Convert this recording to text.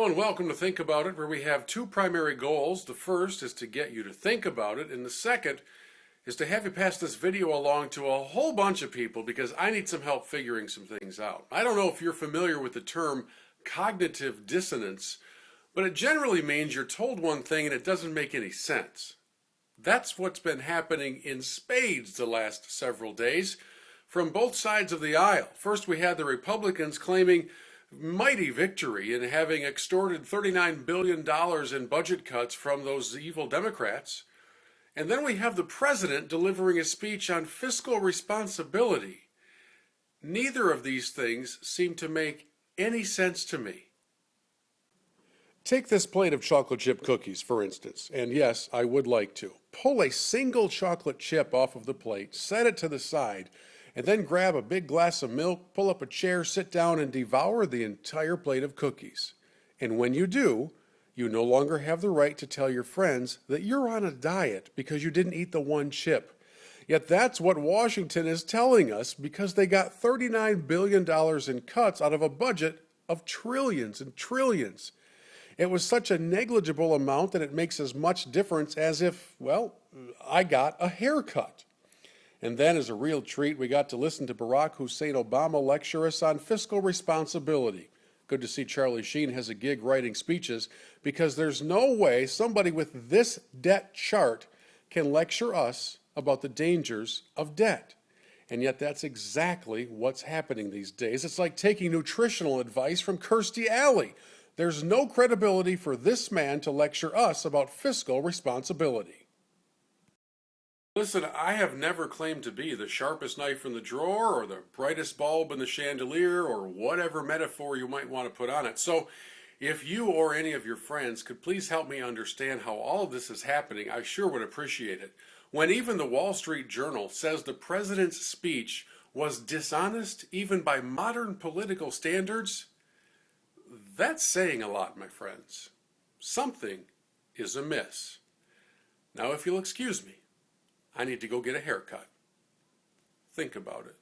Hello and welcome to Think About It, where we have two primary goals. The first is to get you to think about it, and the second is to have you pass this video along to a whole bunch of people because I need some help figuring some things out. I don't know if you're familiar with the term cognitive dissonance, but it generally means you're told one thing and it doesn't make any sense. That's what's been happening in spades the last several days from both sides of the aisle. First, we had the Republicans claiming mighty victory in having extorted $39 billion in budget cuts from those evil Democrats. And then we have the president delivering a speech on fiscal responsibility. Neither of these things seem to make any sense to me. Take this plate of chocolate chip cookies, for instance, and yes, I would like to. Pull a single chocolate chip off of the plate, set it to the side, and then grab a big glass of milk, pull up a chair, sit down, and devour the entire plate of cookies. And when you do, you no longer have the right to tell your friends that you're on a diet because you didn't eat the one chip. Yet that's what Washington is telling us because they got $39 billion in cuts out of a budget of trillions and trillions. It was such a negligible amount that it makes as much difference as if, well, I got a haircut. And then, as a real treat, we got to listen to Barack Hussein Obama lecture us on fiscal responsibility. Good to see Charlie Sheen has a gig writing speeches, because there's no way somebody with this debt chart can lecture us about the dangers of debt. And yet that's exactly what's happening these days. It's like taking nutritional advice from Kirstie Alley. There's no credibility for this man to lecture us about fiscal responsibility. Listen, I have never claimed to be the sharpest knife in the drawer or the brightest bulb in the chandelier or whatever metaphor you might want to put on it. So if you or any of your friends could please help me understand how all of this is happening, I sure would appreciate it. When even the Wall Street Journal says the president's speech was dishonest even by modern political standards, that's saying a lot, my friends. Something is amiss. Now, if you'll excuse me, I need to go get a haircut. Think about it.